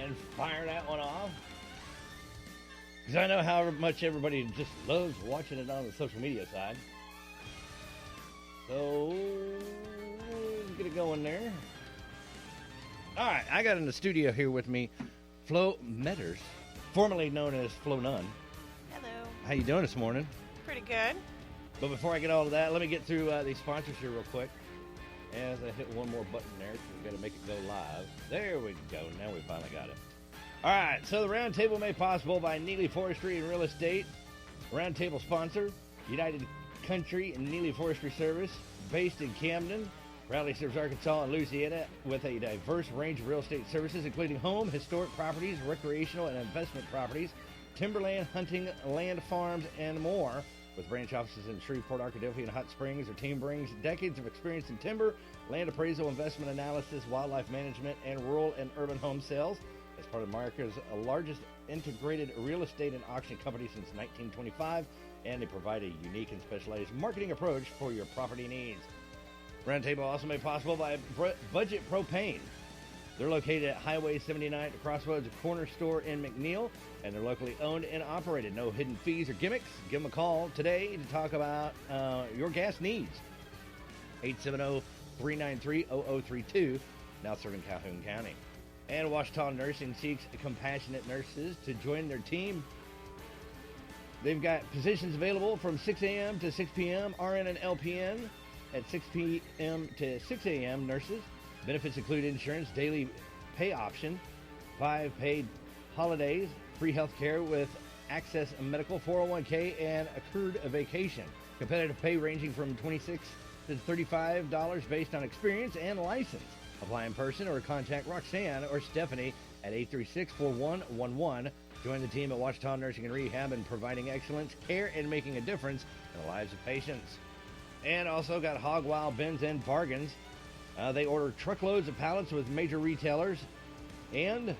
and fire that one off. Because I know how much everybody just loves watching it on the social media side. So, let's get it going there. All right, I got in the studio here with me Flo Meadors, formerly known as Flo Nunn. Hello. How you doing this morning? Pretty good. But before I get all of that, let me get through these sponsors here real quick. As I hit one more button there, so we've got to make it go live. There we go. Now we finally got it. All right, so the roundtable made possible by Neely Forestry and Real Estate. Roundtable sponsor, United Country and Neely Forestry Service, based in Camden. Proudly serves Arkansas and Louisiana with a diverse range of real estate services, including home, historic properties, recreational and investment properties, timberland, hunting, land farms, and more. With branch offices in Shreveport, Arkadelphia, and Hot Springs, their team brings decades of experience in timber, land appraisal, investment analysis, wildlife management, and rural and urban home sales. As part of America's largest integrated real estate and auction company since 1925, and they provide a unique and specialized marketing approach for your property needs. Roundtable also made possible by Budget Propane. They're located at Highway 79 at the Crossroads, a corner store in McNeil, and they're locally owned and operated. No hidden fees or gimmicks. Give them a call today to talk about your gas needs. 870-393-0032, now serving Calhoun County. And Ouachita Nursing seeks compassionate nurses to join their team. They've got positions available from 6 a.m. to 6 p.m., RN and LPN at 6 p.m. to 6 a.m. nurses. Benefits include insurance, daily pay option, 5 paid holidays, free health care with access medical, 401k, and accrued vacation. Competitive pay ranging from $26 to $35 based on experience and license. Apply in person or contact Roxanne or Stephanie at 836-4111. Join the team at Ouachita Nursing and Rehab in providing excellence, care, and making a difference in the lives of patients. And also got Hog Wild Bins and Bargains. They order truckloads of pallets with major retailers, and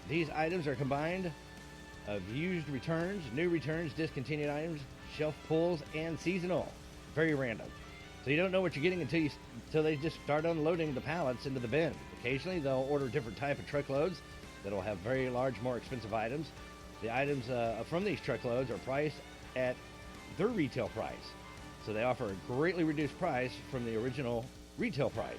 these items are combined of used returns, new returns, discontinued items, shelf pulls, and seasonal. Very random. So you don't know what you're getting until they just start unloading the pallets into the bin. Occasionally, they'll order different type of truckloads that'll have very large, more expensive items. The items from these truckloads are priced at their retail price. So they offer a greatly reduced price from the original retail price.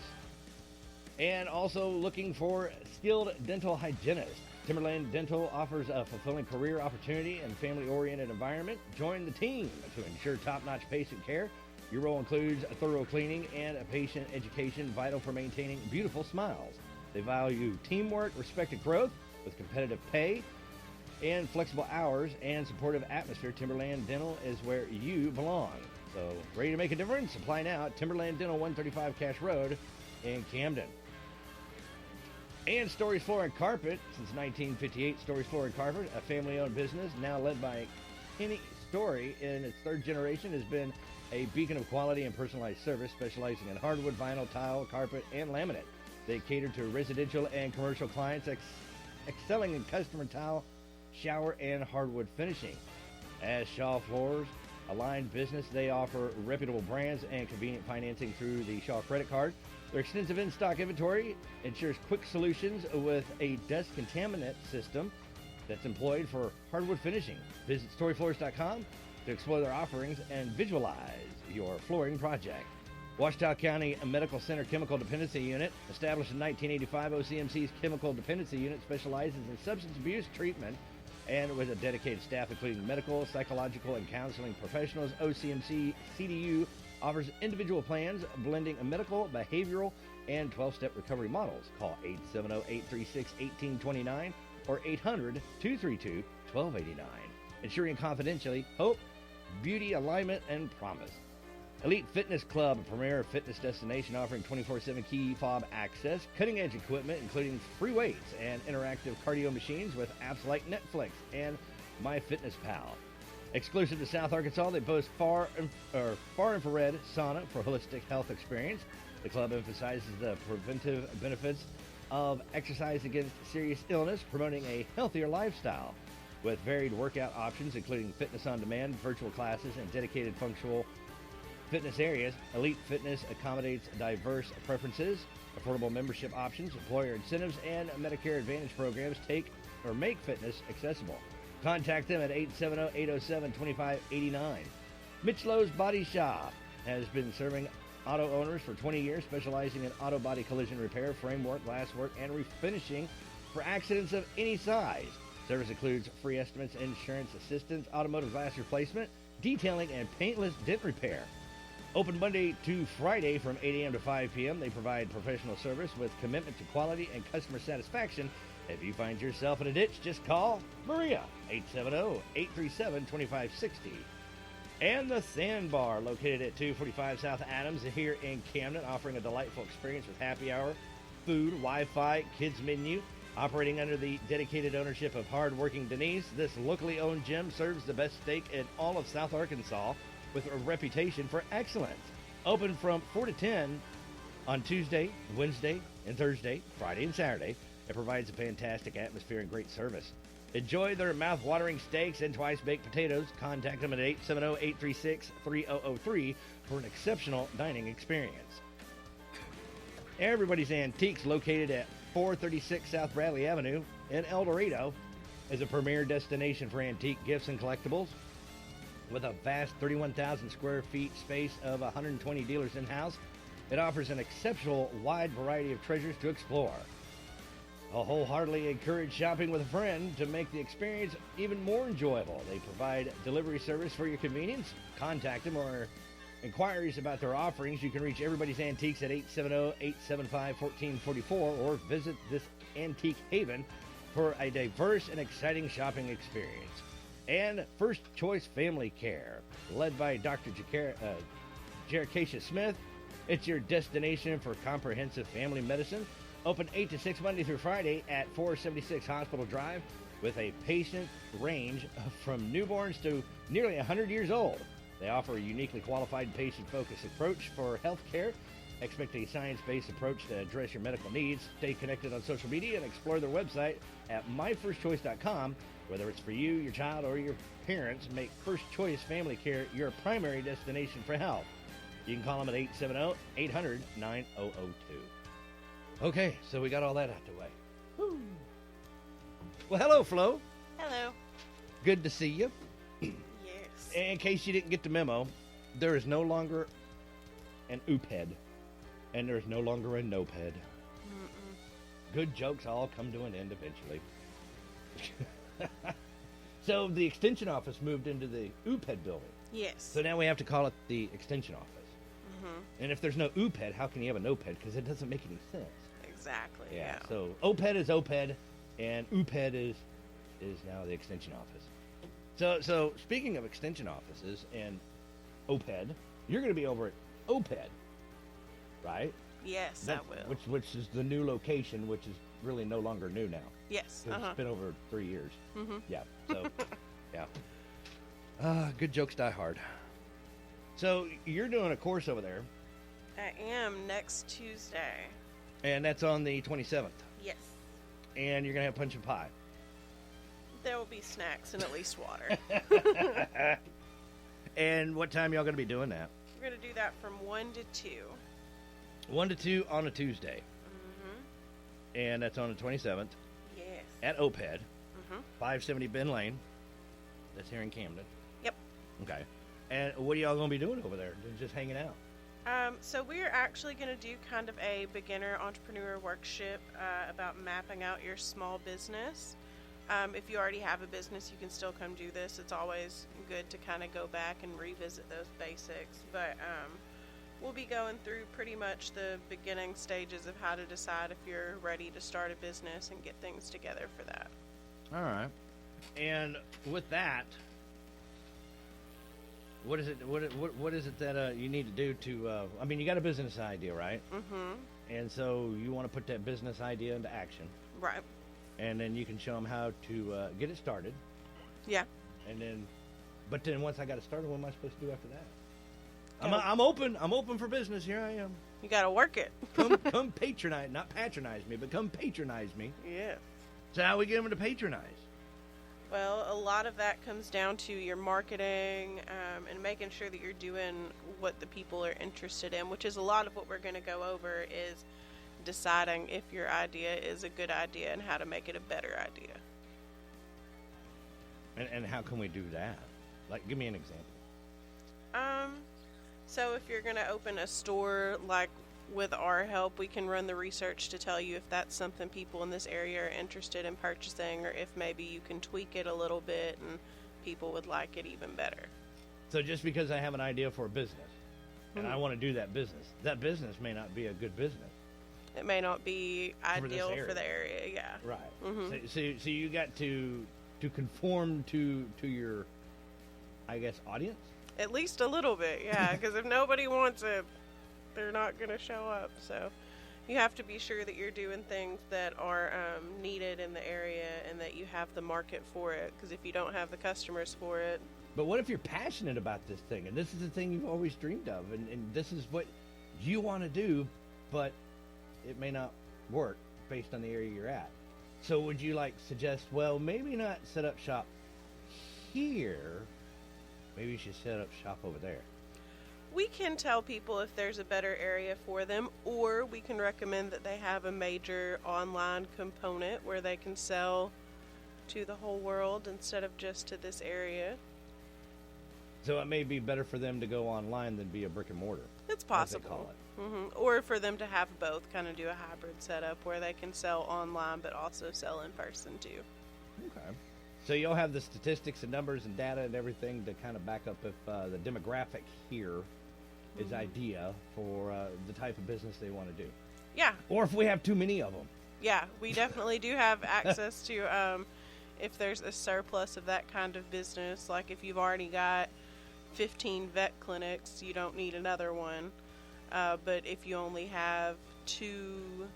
And also looking for skilled dental hygienists. Timberland Dental offers a fulfilling career opportunity and family-oriented environment. Join the team to ensure top-notch patient care. Your role includes a thorough cleaning and a patient education vital for maintaining beautiful smiles. They value teamwork, respect, and growth with competitive pay and flexible hours and supportive atmosphere. Timberland Dental is where you belong. So, ready to make a difference? Apply now at Timberland Dental, 135 Cash Road in Camden. And Stories Floor and Carpet, since 1958, Stories Floor and Carpet, a family-owned business now led by Kenny Story in its third generation, has been a beacon of quality and personalized service, specializing in hardwood, vinyl, tile, carpet, and laminate. They cater to residential and commercial clients, excelling in customer tile, shower, and hardwood finishing. As Shaw Floors, a line business, they offer reputable brands and convenient financing through the Shaw credit card. Their extensive in-stock inventory ensures quick solutions with a dust contaminant system that's employed for hardwood finishing. Visit storyfloors.com to explore their offerings and visualize your flooring project. Ouachita County Medical Center Chemical Dependency Unit, established in 1985, OCMC's Chemical Dependency Unit specializes in substance abuse treatment and with a dedicated staff including medical, psychological, and counseling professionals. OCMC CDU offers individual plans blending medical, behavioral, and 12-step recovery models. Call 870-836-1829 or 800-232-1289. Ensuring confidentially hope, beauty, alignment, and promise. Elite Fitness Club, a premier fitness destination offering 24/7 key fob access, cutting-edge equipment including free weights and interactive cardio machines with apps like Netflix and MyFitnessPal. Exclusive to South Arkansas, they boast far infrared sauna for holistic health experience. The club emphasizes the preventive benefits of exercise against serious illness, promoting a healthier lifestyle. With varied workout options, including fitness on demand, virtual classes, and dedicated functional fitness areas, Elite Fitness accommodates diverse preferences Affordable membership options, employer incentives, and Medicare Advantage programs make fitness accessible. Contact them at 870-807-2589. Mitchlow's Body Shop has been serving auto owners for 20 years, specializing in auto body collision repair, framework, glasswork, and refinishing for accidents of any size. Service includes free estimates, insurance assistance, automotive glass replacement, detailing, and paintless dent repair. Open Monday to Friday from 8 a.m. to 5 p.m. They provide professional service with commitment to quality and customer satisfaction. If you find yourself in a ditch, just call Maria, 870-837-2560. And the Sandbar, located at 245 South Adams here in Camden, offering a delightful experience with happy hour, food, Wi-Fi, kids menu. Operating under the dedicated ownership of hard-working Denise, this locally owned gym serves the best steak in all of South Arkansas with a reputation for excellence. Open from 4 to 10 on Tuesday, Wednesday, and Thursday, Friday, and Saturday. It provides a fantastic atmosphere and great service. Enjoy their mouth-watering steaks and twice-baked potatoes. Contact them at 870-836-3003 for an exceptional dining experience. Everybody's Antiques, located at 436 South Bradley Avenue in El Dorado, is a premier destination for antique gifts and collectibles. With a vast 31,000 square feet space of 120 dealers in-house, it offers an exceptional wide variety of treasures to explore. I'll wholeheartedly encourage shopping with a friend to make the experience even more enjoyable. They provide delivery service for your convenience. Contact them or inquiries about their offerings. You can reach Everybody's Antiques at 870-875-1444 or visit this antique haven for a diverse and exciting shopping experience. And First Choice Family Care, led by Dr. Jericacia Smith. It's your destination for comprehensive family medicine. Open 8 to 6 Monday through Friday at 476 Hospital Drive with a patient range from newborns to nearly 100 years old. They offer a uniquely qualified patient-focused approach for health care. Expect a science-based approach to address your medical needs. Stay connected on social media and explore their website at myfirstchoice.com. Whether it's for you, your child, or your parents, make First Choice Family Care your primary destination for health. You can call them at 870-800-9002. Okay, so we got all that out the way. Woo. Well, hello, Flo. Hello. Good to see you. Yes. In case you didn't get the memo, there is no longer an oophead, and there's no longer a noped. Good jokes all come to an end eventually. So the extension office moved into the oophead building. Yes. So now we have to call it the extension office. And if there's no oophead, how can you have a noped? Because it doesn't make any sense. Exactly. Yeah. So OPED is OPED, and oophead is now the extension office. So speaking of extension offices and OPED, you're going to be over at OPED, right? Yes, I will. Which is the new location, which is really no longer new now. Yes. It's been over 3 years. Yeah. So, yeah. Good jokes die hard. So you're doing a course over there. I am next Tuesday. And that's on the 27th. Yes. And you're going to have punch and pie. There will be snacks and at least water. And what time y'all going to be doing that? We're going to do that from 1 to 2. 1 to 2 on a Tuesday. And that's on the 27th. Yes. At OPED. 570 Ben Lane. That's here in Camden. Yep. Okay. And what are y'all going to be doing over there? Just hanging out? So we're actually going to do kind of a beginner entrepreneur workshop about mapping out your small business. If you already have a business, you can still come do this. It's always good to kind of go back and revisit those basics. But we'll be going through pretty much the beginning stages of how to decide if you're ready to start a business and get things together for that. All right. And with that, what is it? What is it that you need to do to? I mean, you got a business idea, right? And so you want to put that business idea into action, right? And then you can show them how to get it started. Yeah. And then, but then once I got it started, what am I supposed to do after that? I'm open. I'm open for business. Here I am. You got to work it. come patronize, not patronize me, but come patronize me. Yeah. So how we get them to patronize? Well, a lot of that comes down to your marketing and making sure that you're doing what the people are interested in, which is a lot of what we're going to go over is deciding if your idea is a good idea and how to make it a better idea. And how can we do that? Like, give me an example. So if you're going to open a store, like with our help, we can run the research to tell you if that's something people in this area are interested in purchasing, or if maybe you can tweak it a little bit and people would like it even better. So just because I have an idea for a business and I want to do that business may not be a good business. It may not be ideal for the area, yeah. Right. Mm-hmm. So you got to conform to your, I guess, audience? At least a little bit, yeah, because if nobody wants it, they're not going to show up. So you have to be sure that you're doing things that are needed in the area and that you have the market for it, because if you don't have the customers for it. But what if you're passionate about this thing, and this is the thing you've always dreamed of, and this is what you want to do, but it may not work based on the area you're at. So would you suggest, well, maybe not set up shop here, maybe you should set up shop over there? We can tell people if there's a better area for them, or we can recommend that they have a major online component where they can sell to the whole world instead of just to this area. So it may be better for them to go online than be a brick and mortar. It's possible. As they call it. Mm-hmm. Or for them to have both, kind of do a hybrid setup where they can sell online but also sell in person too. Okay. So you'll have the statistics and numbers and data and everything to kind of back up if the demographic here is idea for the type of business they want to do. Yeah. Or if we have too many of them. Yeah, we definitely do have access to if there's a surplus of that kind of business. Like if you've already got 15 vet clinics, you don't need another one. But if you only have 2,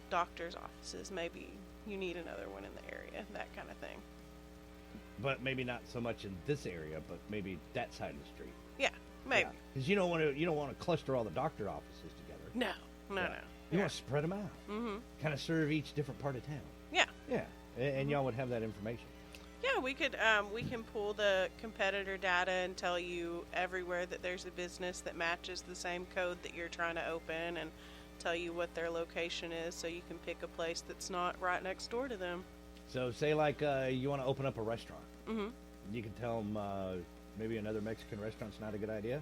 doctor's offices, maybe you need another one in the area, that kind of thing. But maybe not so much in this area, but maybe that side of the street. Yeah, maybe. Because you don't want to cluster all the doctor offices together. No. You want to spread them out. Mm-hmm. Kind of serve each different part of town. Yeah. Yeah, and y'all would have that information. Yeah, we could. We can pull the competitor data and tell you everywhere that there's a business that matches the same code that you're trying to open, and tell you what their location is, so you can pick a place that's not right next door to them. So, say you want to open up a restaurant. Mm-hmm. You can tell them maybe another Mexican restaurant's not a good idea.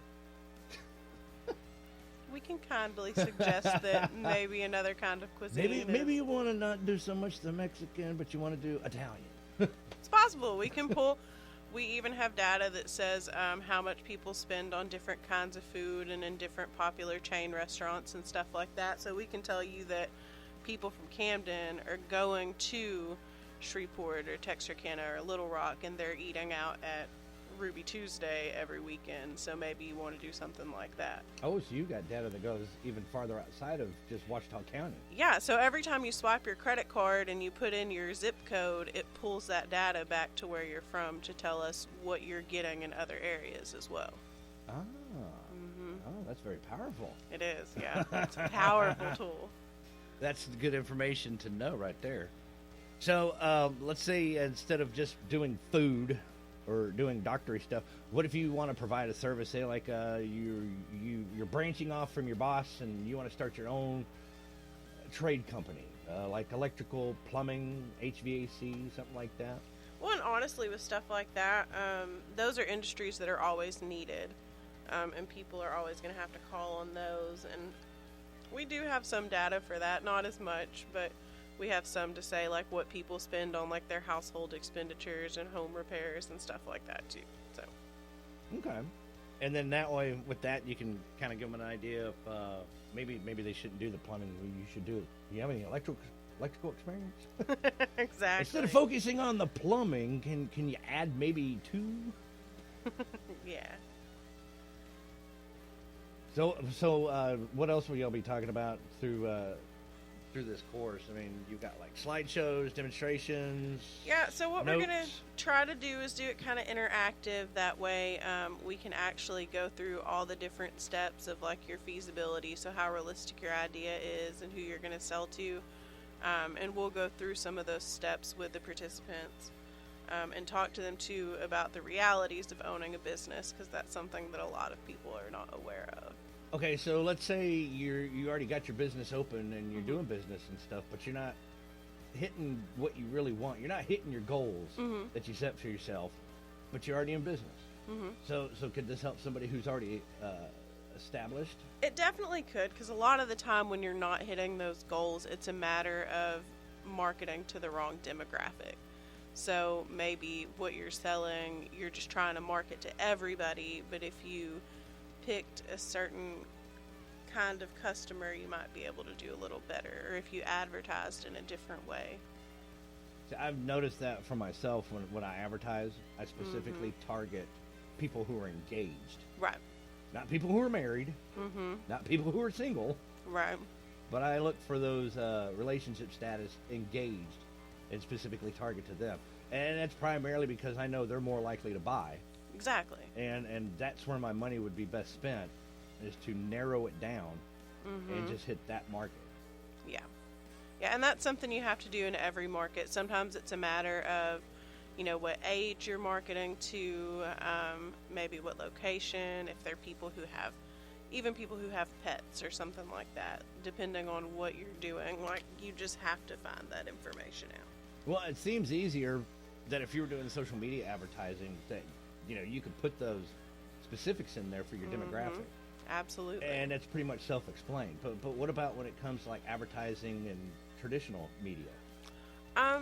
We can kindly suggest that maybe another kind of cuisine. Maybe you want to not do so much the Mexican, but you want to do Italian. It's possible. We can pull. We even have data that says how much people spend on different kinds of food and in different popular chain restaurants and stuff like that. So we can tell you that people from Camden are going to Shreveport or Texarkana or Little Rock, and they're eating out at Ruby Tuesday every weekend. So maybe you want to do something like that. Oh, so you got data that goes even farther outside of just Ouachita County. Yeah, so every time you swipe your credit card and you put in your zip code, it pulls that data back to where you're from to tell us what you're getting in other areas as well. Ah. Mm-hmm. Oh, that's very powerful. It is, yeah. It's a powerful tool. That's good information to know right there. So let's say instead of just doing food or doing doctory stuff, what if you want to provide a service, say you're branching off from your boss and you want to start your own trade company, like electrical, plumbing, HVAC, something like that? Well, and honestly, with stuff like that, those are industries that are always needed, and people are always going to have to call on those. And we do have some data for that, not as much, but we have some to say like what people spend on like their household expenditures and home repairs and stuff like that too. So okay, and then that way with that you can kind of give them an idea of maybe they shouldn't do the plumbing. You should do. Do you have any electrical experience? Exactly. Instead of focusing on the plumbing, can you add maybe 2? Yeah. So what else will y'all be talking about through this course? I mean, you've got like slideshows, demonstrations. Yeah, so what notes. we're going to try to do is do it kind of interactive. That way we can actually go through all the different steps of like your feasibility, so how realistic your idea is and who you're going to sell to. And we'll go through some of those steps with the participants and talk to them too about the realities of owning a business, because that's something that a lot of people are not aware of. Okay, so let's say you already got your business open and you're doing business and stuff, but you're not hitting what you really want. You're not hitting your goals that you set for yourself, but you're already in business. So could this help somebody who's already established? It definitely could, because a lot of the time when you're not hitting those goals, it's a matter of marketing to the wrong demographic. So maybe what you're selling, you're just trying to market to everybody, but if you picked a certain kind of customer, you might be able to do a little better, or if you advertised in a different way. So I've noticed that for myself when I advertise, I specifically target people who are engaged. Right. Not people who are married, not people who are single, Right. but I look for those relationship status engaged and specifically target to them. And that's primarily because I know they're more likely to buy. Exactly. And that's where my money would be best spent, is to narrow it down and just hit that market. Yeah. Yeah, and that's something you have to do in every market. Sometimes it's a matter of, what age you're marketing to, maybe what location, if they're people who have pets or something like that, depending on what you're doing. Like, you just have to find that information out. Well, it seems easier that if you were doing social media advertising, that you could put those specifics in there for your demographic. Absolutely. And it's pretty much self-explained. But what about when it comes to like advertising and traditional media?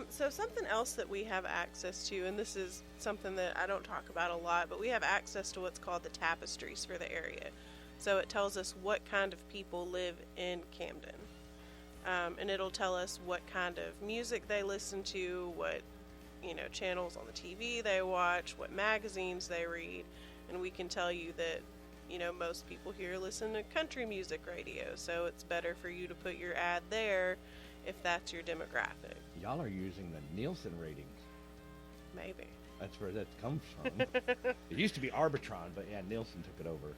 So something else that we have access to, and this is something that I don't talk about a lot, but we have access to what's called the tapestries for the area. So it tells us what kind of people live in Camden. And it'll tell us what kind of music they listen to, what, channels on the TV they watch, what magazines they read. And we can tell you that, most people here listen to country music radio. So it's better for you to put your ad there if that's your demographic. Y'all are using the Nielsen ratings. Maybe. That's where that comes from. It used to be Arbitron, but yeah, Nielsen took it over.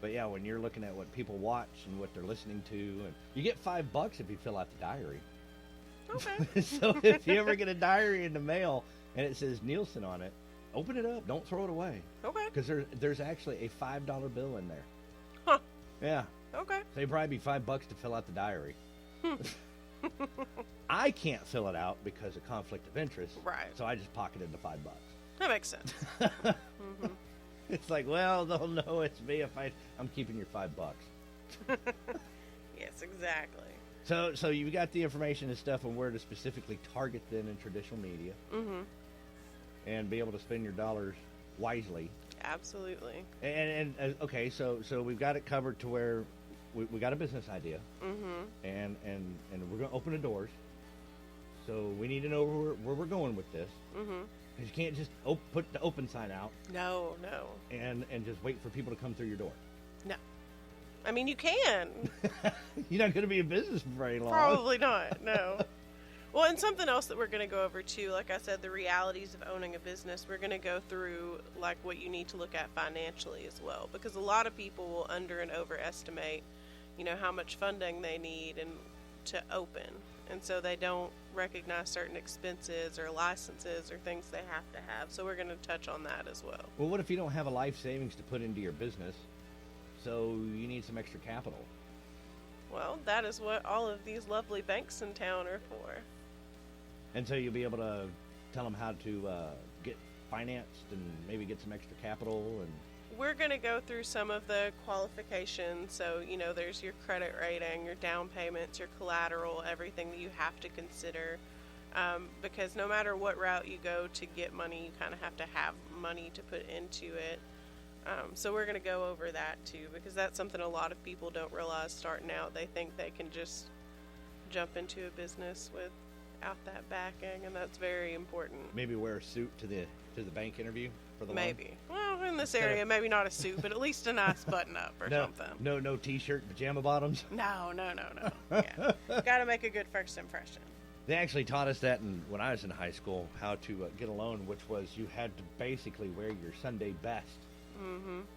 But yeah, when you're looking at what people watch and what they're listening to, and you get $5 if you fill out the diary. Okay. So if you ever get a diary in the mail and it says Nielsen on it, open it up. Don't throw it away. Okay. Because there's actually a $5 bill in there. Huh. Yeah. Okay. So it'd probably be $5 to fill out the diary. I can't fill it out because of conflict of interest. Right. So I just pocketed the $5. That makes sense. It's like, well, they'll know it's me if I'm keeping your $5. Yes, exactly. So you got the information and stuff on where to specifically target them in traditional media, and be able to spend your dollars wisely. Absolutely. And okay, so we've got it covered to where we got a business idea, and we're going to open the doors. So we need to know where we're going with this. Because you can't just put the open sign out. No. And just wait for people to come through your door. No. I mean, you can. You're not going to be in business for very long. Probably not, no. Well, and something else that we're going to go over, too, like I said, the realities of owning a business, we're going to go through, like, what you need to look at financially as well. Because a lot of people will under and overestimate, how much funding they need to open. And so they don't recognize certain expenses or licenses or things they have to have. So we're going to touch on that as well. Well, what if you don't have a life savings to put into your business, so you need some extra capital? Well, that is what all of these lovely banks in town are for. And so you'll be able to tell them how to get financed and maybe get some extra capital. And we're going to go through some of the qualifications. So, there's your credit rating, your down payments, your collateral, everything that you have to consider. Because no matter what route you go to get money, you kind of have to have money to put into it. So we're going to go over that too, because that's something a lot of people don't realize starting out. They think they can just jump into a business without that backing, and that's very important. Maybe wear a suit to the bank interview for the maybe. Well, in this area, maybe not a suit, but at least a nice button-up or something. No t-shirt, pajama bottoms. No. Yeah. Got to make a good first impression. They actually taught us that when I was in high school, how to get a loan, which was you had to basically wear your Sunday best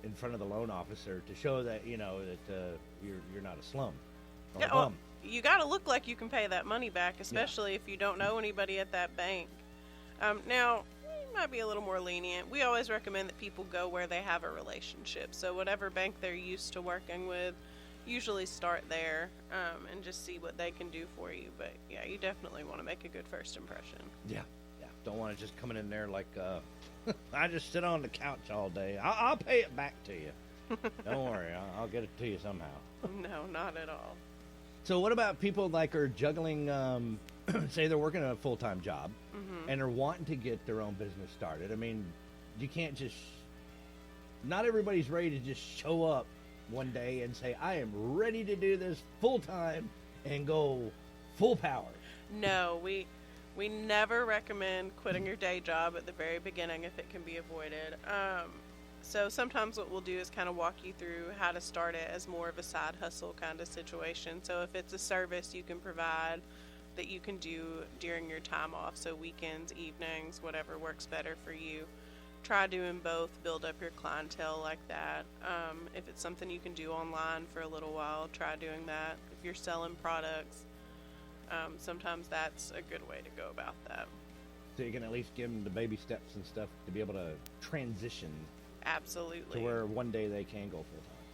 in front of the loan officer to show that you're not a slum. Or a bum. You got to look like you can pay that money back, especially if you don't know anybody at that bank. Now, might be a little more lenient. We always recommend that people go where they have a relationship. So whatever bank they're used to working with, usually start there and just see what they can do for you. But yeah, you definitely want to make a good first impression. Yeah. Don't want to just coming in there like, I just sit on the couch all day. I'll pay it back to you. Don't worry, I'll get it to you somehow. No, not at all. So what about people like are juggling, say they're working a full-time job and they're wanting to get their own business started? I mean, you can't just, not everybody's ready to just show up one day and say, I am ready to do this full-time and go full power. No, we never recommend quitting your day job at the very beginning if it can be avoided. So sometimes what we'll do is kind of walk you through how to start it as more of a side hustle kind of situation. So if it's a service you can provide that you can do during your time off, so weekends, evenings, whatever works better for you, try doing both, build up your clientele like that. If it's something you can do online for a little while, try doing that. If you're selling products, sometimes that's a good way to go about that. So you can at least give them the baby steps and stuff to be able to transition. Absolutely. To where one day they can go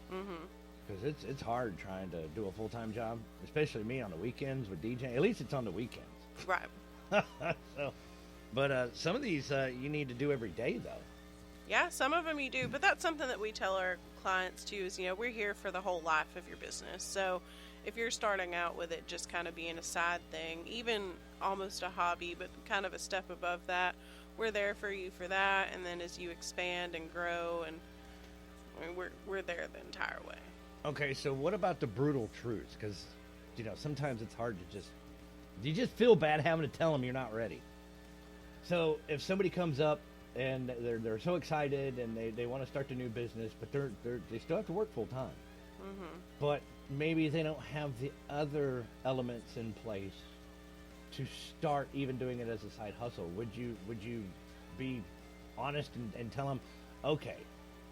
full-time. Because it's hard trying to do a full-time job, especially me on the weekends with DJing. At least it's on the weekends. Right. But some of these you need to do every day, though. Yeah, some of them you do. But that's something that we tell our clients, too, is, we're here for the whole life of your business. So if you're starting out with it just kind of being a side thing, even almost a hobby, but kind of a step above that, we're there for you for that. And then as you expand and grow, and we're there the entire way. Okay, so what about the brutal truths? Because, sometimes it's hard to you just feel bad having to tell them you're not ready. So if somebody comes up and they're so excited and they want to start a new business, but they still have to work full time. But maybe they don't have the other elements in place to start even doing it as a side hustle. Would you be honest and tell them, okay,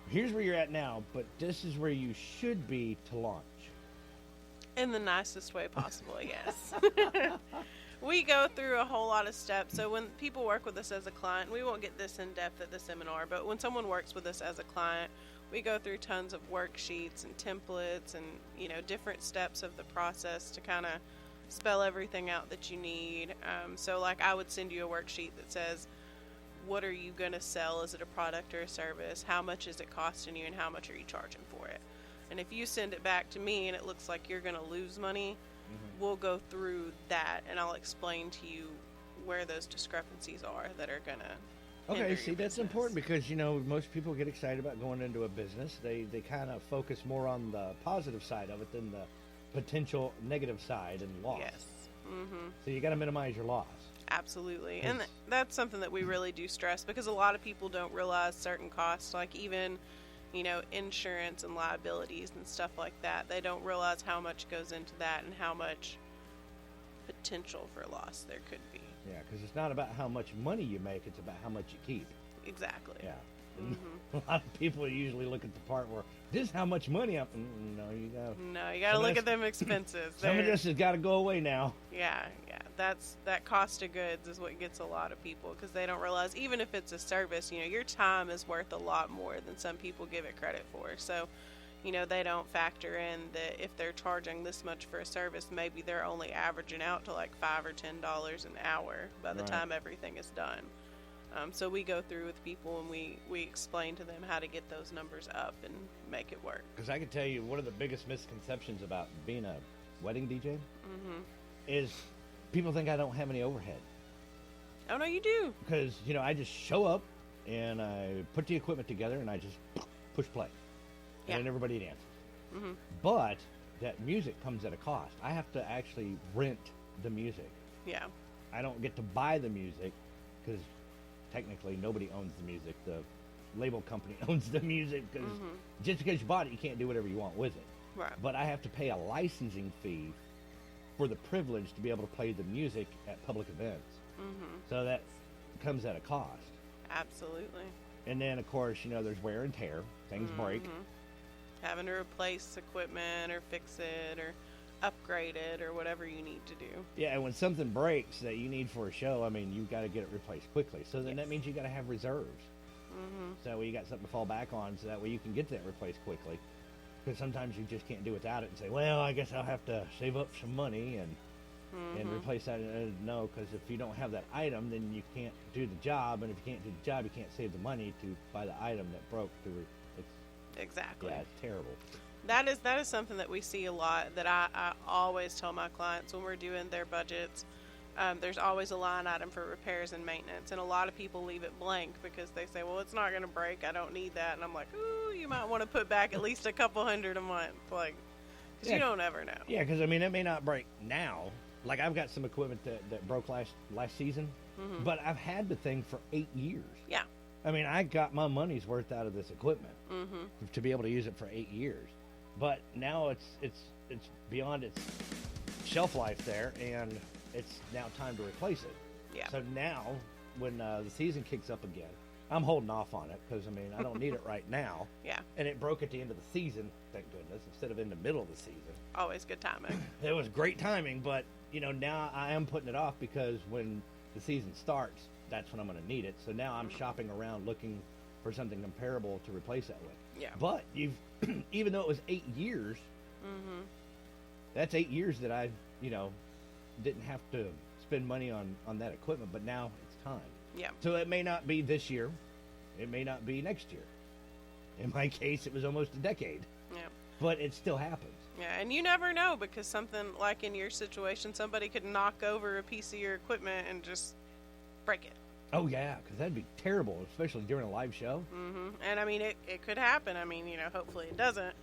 here's where you're at now, but this is where you should be to launch? In the nicest way possible, yes. We go through a whole lot of steps. So when people work with us as a client, we won't get this in depth at the seminar, but when someone works with us as a client, we go through tons of worksheets and templates and, different steps of the process to kind of spell everything out that you need. So like I would send you a worksheet that says, what are you going to sell? Is it a product or a service? How much is it costing you and how much are you charging for it? And if you send it back to me and it looks like you're going to lose money, we'll go through that and I'll explain to you where those discrepancies are that are going to Okay, see, that's important because, most people get excited about going into a business. They kind of focus more on the positive side of it than the potential negative side and loss. Yes. So you got to minimize your loss. Absolutely. And that's something that we really do stress because a lot of people don't realize certain costs, like even, insurance and liabilities and stuff like that. They don't realize how much goes into that and how much potential for loss there could be. Yeah, because it's not about how much money you make, it's about how much you keep. Exactly. Yeah. A lot of people usually look at the part where, this is how much you got to look at them expenses. Some of this has got to go away now. Yeah. That cost of goods is what gets a lot of people because they don't realize, even if it's a service, your time is worth a lot more than some people give it credit for. So, they don't factor in that if they're charging this much for a service, maybe they're only averaging out to like $5 or $10 an hour by the time everything is done. So we go through with people and we explain to them how to get those numbers up and make it work. Because I can tell you one of the biggest misconceptions about being a wedding DJ is people think I don't have any overhead. Oh, no, you do. Because, I just show up and I put the equipment together and I just push play. And then everybody dances. But that music comes at a cost. I have to actually rent the music. Yeah. I don't get to buy the music because technically nobody owns the music. The label company owns the music because just because you bought it, you can't do whatever you want with it. Right. But I have to pay a licensing fee for the privilege to be able to play the music at public events. So that comes at a cost. Absolutely. And then, of course, there's wear and tear. Things break. Having to replace equipment or fix it or upgrade it or whatever you need to do. Yeah, and when something breaks that you need for a show, I mean, you've got to get it replaced quickly. So then that means you got to have reserves. So that way you got something to fall back on, so that way you can get that replaced quickly. Because sometimes you just can't do without it and say, well, I guess I'll have to save up some money and replace that. No, because if you don't have that item, then you can't do the job. And if you can't do the job, you can't save the money to buy the item that broke. Exactly. Yeah, it's terrible. That is something that we see a lot, that I always tell my clients when we're doing their budgets. There's always a line item for repairs and maintenance, and a lot of people leave it blank because they say, well, it's not going to break, I don't need that. And I'm like, ooh, you might want to put back at least a couple $100 a month, like, because you don't ever know. Yeah, because, I mean, it may not break now. Like, I've got some equipment that broke last season, but I've had the thing for 8 years. Yeah. I mean, I got my money's worth out of this equipment to be able to use it for 8 years. But now it's beyond its shelf life there, and it's now time to replace it. Yeah. So now, when the season kicks up again, I'm holding off on it because, I mean, I don't need it right now. Yeah. And it broke at the end of the season, thank goodness, instead of in the middle of the season. Always good timing. It was great timing, but, you know, now I am putting it off because when the season starts, that's when I'm going to need it. So now I'm shopping around looking for something comparable to replace that with. Yeah. But even though it was 8 years, that's 8 years that I, you know, didn't have to spend money on that equipment, but now it's time. Yeah. So it may not be this year. It may not be next year. In my case, it was almost a decade. Yeah. But it still happens. Yeah, and you never know, because something like in your situation, somebody could knock over a piece of your equipment and just break it. Oh, yeah, because that'd be terrible, especially during a live show. And, I mean, it could happen. I mean, you know, hopefully it doesn't,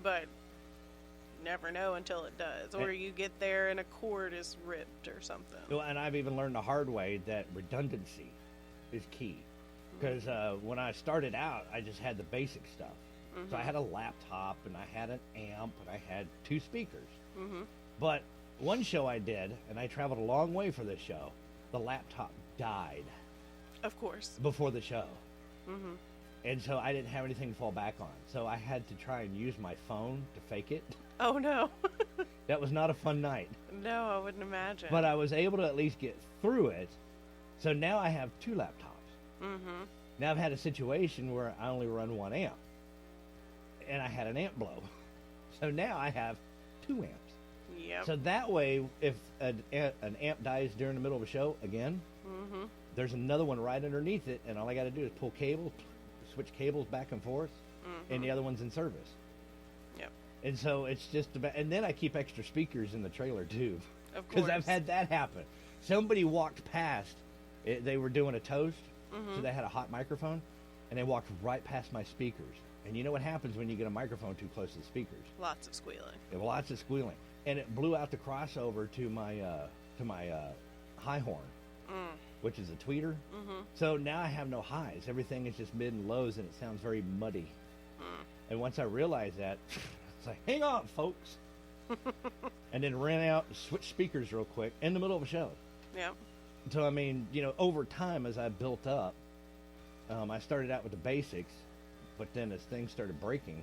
but you never know until it does. Or you get there and a cord is ripped or something. Well, and I've even learned the hard way that redundancy is key. Because when I started out, I just had the basic stuff. So I had a laptop, and I had an amp, and I had 2 speakers. But one show I did, and I traveled a long way for this show, the laptop died. Of course. Before the show. And so I didn't have anything to fall back on. So I had to try and use my phone to fake it. Oh, no. That was not a fun night. No, I wouldn't imagine. But I was able to at least get through it. So now I have 2 laptops. Now I've had a situation where I only run 1 amp. And I had an amp blow. So now I have 2 amps. Yep. So that way, if an amp dies during the middle of a show, again, there's another one right underneath it, and all I got to do is pull cables, switch cables back and forth, and the other one's in service. Yep. And so it's just about, and then I keep extra speakers in the trailer too. Of course. Because I've had that happen. Somebody walked past, they were doing a toast, so they had a hot microphone, and they walked right past my speakers. And you know what happens when you get a microphone too close to the speakers? Lots of squealing. There was lots of squealing. And it blew out the crossover to my high horn, which is a tweeter. So now I have no highs. Everything is just mid and lows, and it sounds very muddy. And once I realized that, it's like, hang on, folks. And then ran out and switched speakers real quick in the middle of a show. Yeah. So, I mean, you know, over time as I built up, I started out with the basics, but then as things started breaking,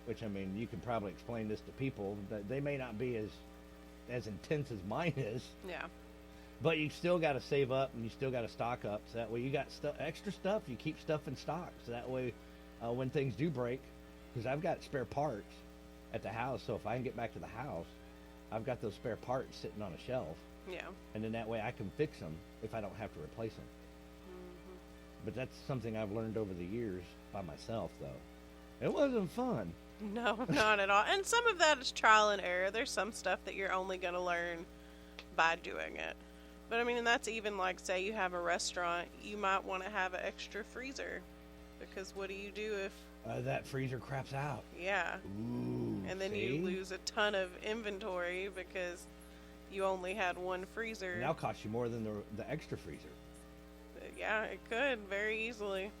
which, I mean, you can probably explain this to people, that they may not be as intense as mine is. Yeah. But you still got to save up, and you still got to stock up. So that way you got extra stuff, you keep stuff in stock. So that way when things do break, because I've got spare parts at the house, so if I can get back to the house, I've got those spare parts sitting on a shelf. Yeah. And then that way I can fix them if I don't have to replace them. But that's something I've learned over the years by myself, though. It wasn't fun. No, not at all. And some of that is trial and error. There's some stuff that you're only going to learn by doing it. But, I mean, and that's even like, say you have a restaurant, you might want to have an extra freezer. Because what do you do if... that freezer craps out. Yeah. Ooh, and then see? you lose a ton of inventory because you only had one freezer. And that'll cost you more than the extra freezer. Yeah, it could very easily.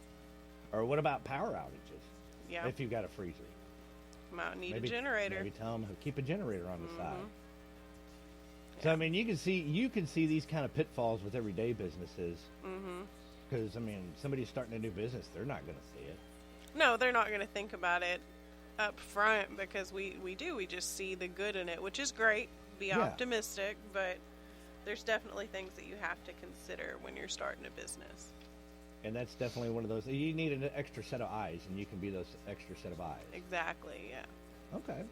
Or what about power outages? Yeah. If you've got a freezer. Might need a generator. Maybe tell them to keep a generator on the side. So, I mean, you can see these kind of pitfalls with everyday businesses. Because, I mean, somebody's starting a new business, they're not going to see it. No, they're not going to think about it up front because we just see the good in it, which is great. Be optimistic, but there's definitely things that you have to consider when you're starting a business. And that's definitely one of those. You need an extra set of eyes, and you can be those extra set of eyes. Exactly, yeah. Okay.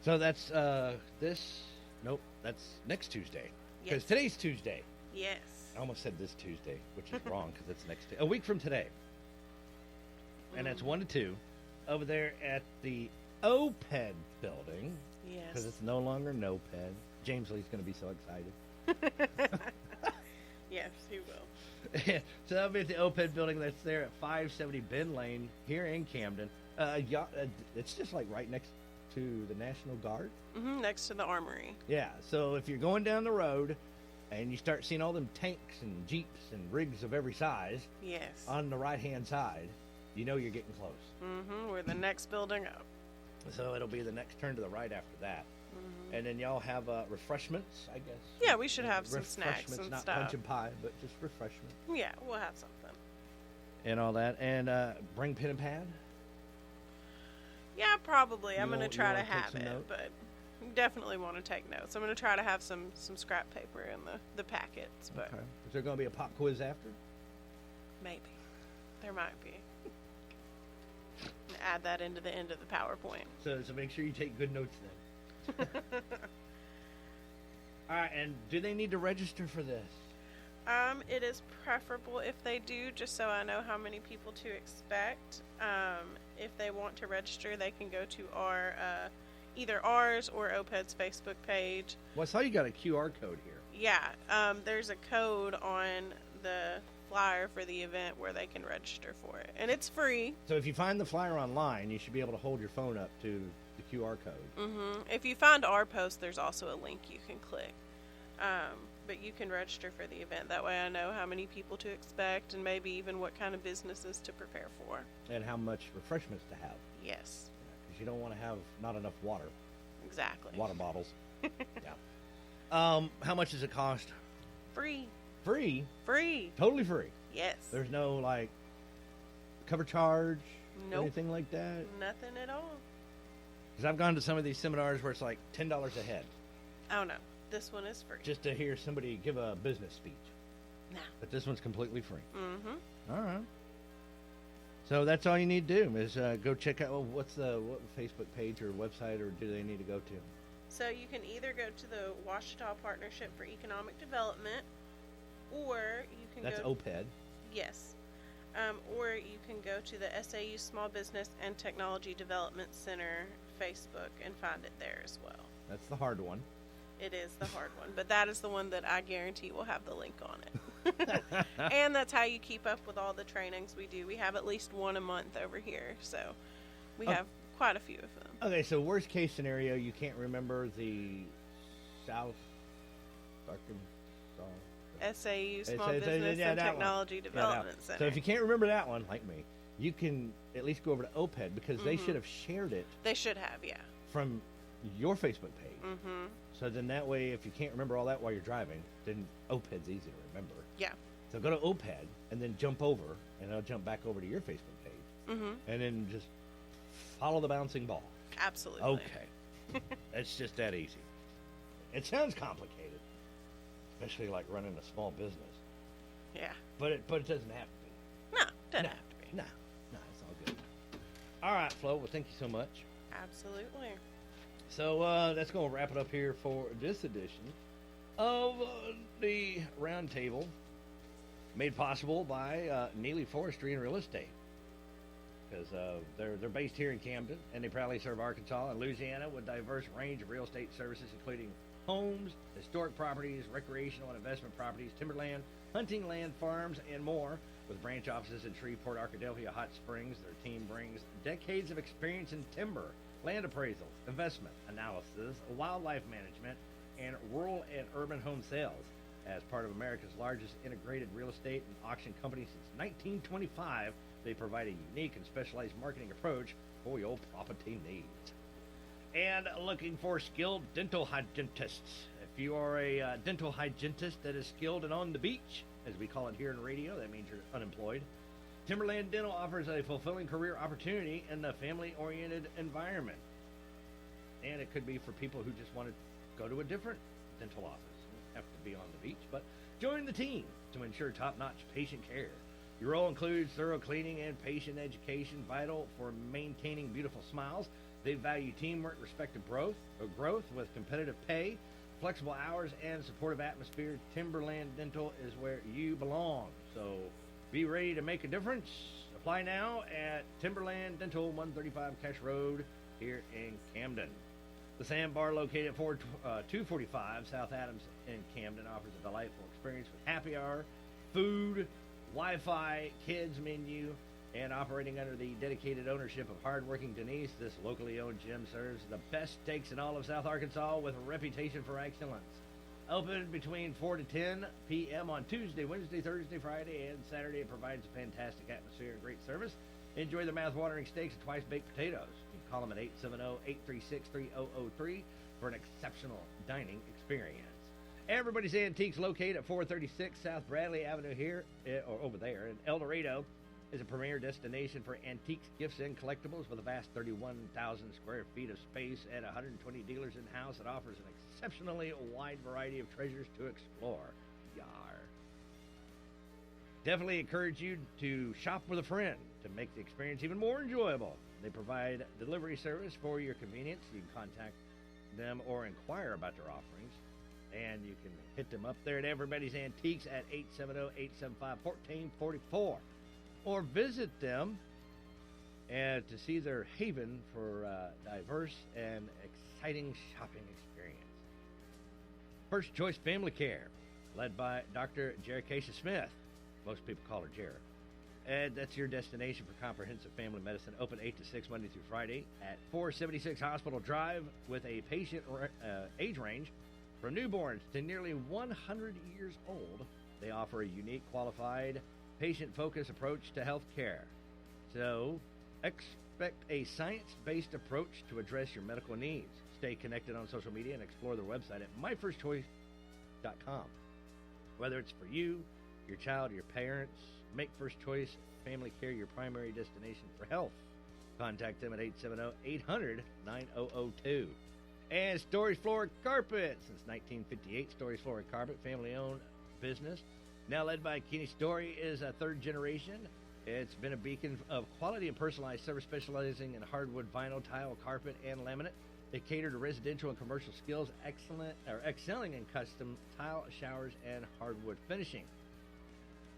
So that's Nope, that's next Tuesday. Because today's Tuesday. Yes. I almost said this Tuesday, which is wrong because it's next a week from today. And that's 1 to 2 over there at the OPED building. Yes. Because it's no longer NOPED. James Lee's going to be so excited. Yes, he will. So that'll be at the OPED building that's there at 570 Ben Lane here in Camden. It's just like right next to the National Guard. Next to the Armory. Yeah, so if you're going down the road and you start seeing all them tanks and jeeps and rigs of every size on the right-hand side, you know you're getting close. We're the next building up. So it'll be the next turn to the right after that. And then y'all have refreshments, I guess. Yeah, we should have some snacks and not stuff. Punch and pie, but just refreshment. Yeah, we'll have something. And all that. And bring pen and pad? Yeah, probably. I'm going to try to take have some it, notes? but definitely want to take notes. I'm going to try to have some scrap paper in the packets, but Okay. Is there going to be a pop quiz after? maybe. There might be. Add that into the end of the PowerPoint. So make sure you take good notes then. All right, and do they need to register for this? It is preferable if they do, just so I know how many people to expect. If they want to register, they can go to our either ours or OPED's Facebook page. Well, I saw you got a QR code here. Yeah, there's a code on the flyer for the event where they can register for it, and it's free. So if you find the flyer online, you should be able to hold your phone up to the QR code. If you find our post, there's also a link you can click. But you can register for the event. That way I know how many people to expect and maybe even what kind of businesses to prepare for. And how much refreshments to have. Yes. Because you don't want to have not enough water. Exactly. Water bottles. Yeah. How much does it cost? Free. Free? Free. Totally free? Yes. There's no, like, cover charge? Nope. Anything like that? Nothing at all. Because I've gone to some of these seminars where it's like $10 a head. Oh, no. This one is free. Just to hear somebody give a business speech. No. But this one's completely free. All right. So that's all you need to do is go check out what Facebook page or website or do they need to go to? So you can either go to the Ouachita Partnership for Economic Development, or you can That's go... OPED. Yes. Or you can go to the SAU Small Business and Technology Development Center Facebook and find it there as well. That's the hard one. It is the hard one, but that is the one that I guarantee will have the link on it. And that's how you keep up with all the trainings we do. We have at least one a month over here, so we have quite a few of them. Okay, so worst case scenario, you can't remember the South SAU Small Business and Technology Development Center. So if you can't remember that one, like me, you can at least go over to OPED because they should have shared it. They should have, yeah. From your Facebook page. So then that way, if you can't remember all that while you're driving, then OPED's easy to remember. Yeah. So go to OPED and then jump over, and I'll jump back over to your Facebook page. And then just follow the bouncing ball. Absolutely. Okay. It's just that easy. It sounds complicated, especially like running a small business. Yeah. But it doesn't have to be. No, doesn't have to be. No, it's all good. All right, Flo. Well, thank you so much. Absolutely. So that's going to wrap it up here for this edition of the Roundtable, made possible by Neely Forestry and Real Estate. Because they're based here in Camden, and they proudly serve Arkansas and Louisiana with a diverse range of real estate services, including homes, historic properties, recreational and investment properties, timberland, hunting land, farms, and more. With branch offices in Shreveport, Arkadelphia, Hot Springs, their team brings decades of experience in timber, land appraisal, investment analysis, wildlife management, and rural and urban home sales. As part of America's largest integrated real estate and auction company since 1925, they provide a unique and specialized marketing approach for your property needs. And looking for skilled dental hygienists. If you are a dental hygienist that is skilled and on the beach, as we call it here in radio, that means you're unemployed. Timberland Dental offers a fulfilling career opportunity in a family-oriented environment. And it could be for people who just want to go to a different dental office. You don't have to be on the beach, but join the team to ensure top-notch patient care. Your role includes thorough cleaning and patient education, vital for maintaining beautiful smiles. They value teamwork, respect, and growth with competitive pay, flexible hours, and supportive atmosphere. Timberland Dental is where you belong. So be ready to make a difference. Apply now at Timberland Dental, 135 Cash Road here in Camden. The Sandbar, located at 245 South Adams in Camden, offers a delightful experience with happy hour, food, Wi-Fi, kids menu, and operating under the dedicated ownership of hardworking Denise. This locally owned gym serves the best steaks in all of South Arkansas with a reputation for excellence. Open between 4 to 10 p.m. on Tuesday, Wednesday, Thursday, Friday, and Saturday. It provides a fantastic atmosphere and great service. Enjoy their mouth-watering steaks and twice-baked potatoes. You can call them at 870-836-3003 for an exceptional dining experience. Everybody's Antiques, located at 436 South Bradley Avenue here, or over there, in El Dorado, is a premier destination for antiques, gifts, and collectibles with a vast 31,000 square feet of space and 120 dealers in-house. It offers an exceptionally wide variety of treasures to explore. Yar. Definitely encourage you to shop with a friend to make the experience even more enjoyable. They provide delivery service for your convenience. You can contact them or inquire about their offerings. And you can hit them up there at Everybody's Antiques at 870-875-1444. Or visit them and to see their haven for diverse and exciting shopping experience. First Choice Family Care, led by Dr. Jericasha Smith. Most people call her Jer. And that's your destination for comprehensive family medicine. Open 8 to 6 Monday through Friday at 476 Hospital Drive with a patient age range from newborns to nearly 100 years old. They offer a unique, qualified, patient-focused approach to health care. So, expect a science-based approach to address your medical needs. Stay connected on social media and explore their website at myfirstchoice.com. Whether it's for you, your child, your parents, make First Choice Family Care your primary destination for health. Contact them at 870-800-9002. And Stories Floor and Carpet. Since 1958, Stories Floor and Carpet, family-owned business. Now led by Kenny Story, is a third generation. It's been a beacon of quality and personalized service, specializing in hardwood, vinyl, tile, carpet, and laminate. They cater to residential and commercial skills, excelling in custom tile, showers, and hardwood finishing.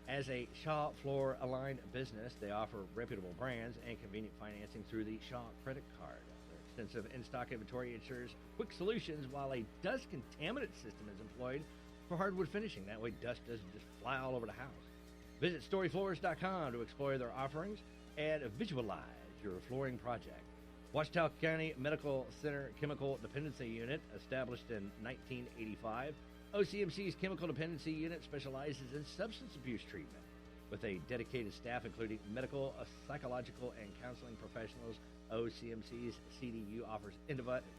As a Shaw Floor aligned business, they offer reputable brands and convenient financing through the Shaw credit card. Their extensive in-stock inventory ensures quick solutions, while a dust contaminant system is employed for hardwood finishing. That way dust doesn't just fly all over the house. Visit storyfloors.com to explore their offerings and visualize your flooring project. Ouachita County Medical Center Chemical Dependency Unit, established in 1985. OCMC's Chemical Dependency Unit specializes in substance abuse treatment. With a dedicated staff including medical, psychological, and counseling professionals, OCMC's CDU offers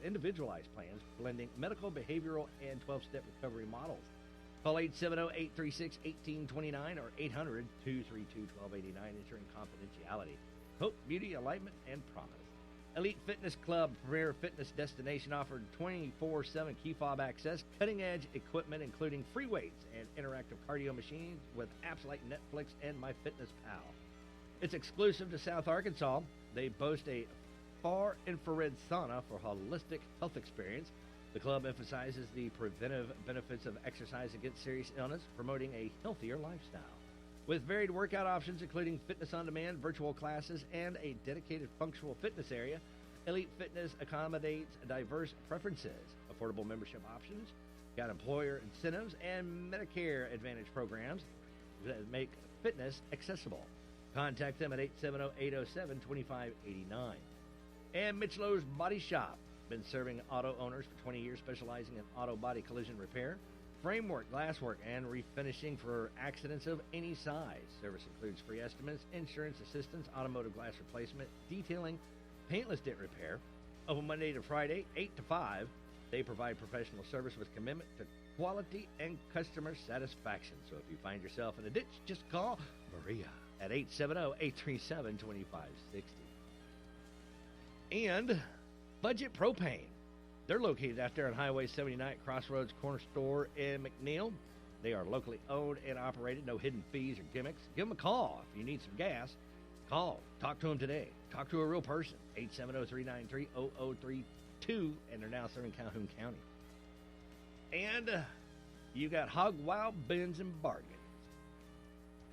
individualized plans blending medical, behavioral, and 12-step recovery models. Call 870-836-1829 or 800-232-1289, ensuring confidentiality, hope, beauty, alignment, and promise. Elite Fitness Club, premier fitness destination, offered 24/7 key fob access, cutting-edge equipment including free weights and interactive cardio machines with apps like Netflix and MyFitnessPal. It's exclusive to South Arkansas. They boast a far infrared sauna for holistic health experience. The club emphasizes the preventive benefits of exercise against serious illness, promoting a healthier lifestyle. With varied workout options, including fitness on demand, virtual classes, and a dedicated functional fitness area, Elite Fitness accommodates diverse preferences, affordable membership options, got employer incentives, and Medicare Advantage programs that make fitness accessible. Contact them at 870-807-2589. And Mitchelow's Body Shop, been serving auto owners for 20 years, specializing in auto body collision repair, framework, glasswork, and refinishing for accidents of any size. Service includes free estimates, insurance assistance, automotive glass replacement, detailing, paintless dent repair. Open Monday to Friday, 8 to 5. They provide professional service with commitment to quality and customer satisfaction. So if you find yourself in a ditch, just call Maria at 870-837-2560. And Budget Propane. They're located out there on Highway 79 Crossroads Corner Store in McNeil. They are locally owned and operated. No hidden fees or gimmicks. Give them a call if you need some gas. Call. Talk to them today. Talk to a real person. 870-393-0032. And they're now serving Calhoun County. And you got Hog Wild Bins and Bargains.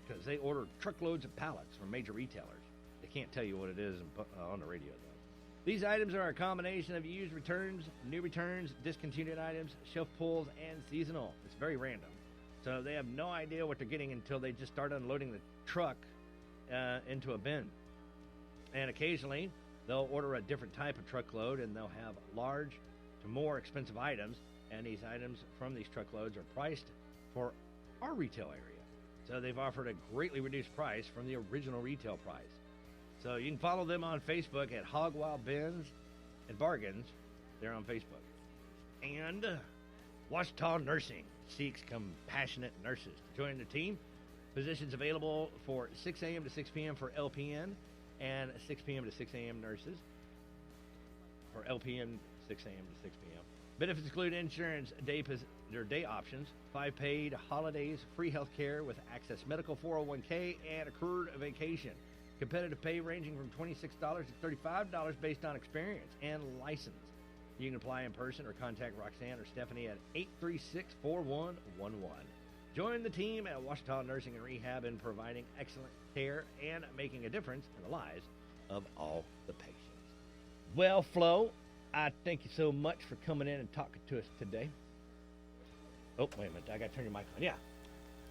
Because they order truckloads of pallets from major retailers. They can't tell you what it is on the radio, though. These items are a combination of used returns, new returns, discontinued items, shelf pulls, and seasonal. It's very random. So they have no idea what they're getting until they just start unloading the truck into a bin. And occasionally, they'll order a different type of truckload, and they'll have large to more expensive items. And these items from these truckloads are priced for our retail area. So they've offered a greatly reduced price from the original retail price. So you can follow them on Facebook at Hog Wild Bins and Bargains. They're on Facebook. And Washita Nursing seeks compassionate nurses to join the team. Positions available for 6 a.m. to 6 p.m. for LPN and 6 p.m. to 6 a.m. nurses. For LPN, 6 a.m. to 6 p.m. Benefits include insurance, day options, 5 paid holidays, free health care with access medical, 401k, and accrued vacation. Competitive pay ranging from $26 to $35 based on experience and license. You can apply in person or contact Roxanne or Stephanie at 836-4111. Join the team at Washita Nursing and Rehab in providing excellent care and making a difference in the lives of all the patients. Well, Flo, I thank you so much for coming in and talking to us today. Oh, wait a minute. I got to turn your mic on. Yeah.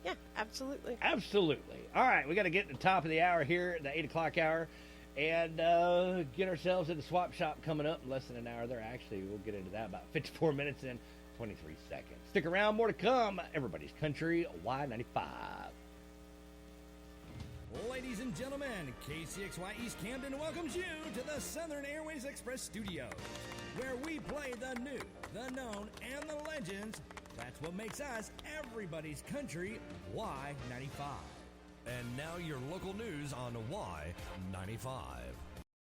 Yeah, absolutely. Absolutely. All right, we got to get to the top of the hour here, the 8 o'clock hour, and get ourselves in the swap shop coming up in less than an hour there. Actually, we'll get into that about 54 minutes and 23 seconds. Stick around, more to come. Everybody's Country Y95. Ladies and gentlemen, KCXY East Camden welcomes you to the Southern Airways Express Studio, where we play the new, the known, and the legends. That's what makes us everybody's Country Y95. And now your local news on Y95.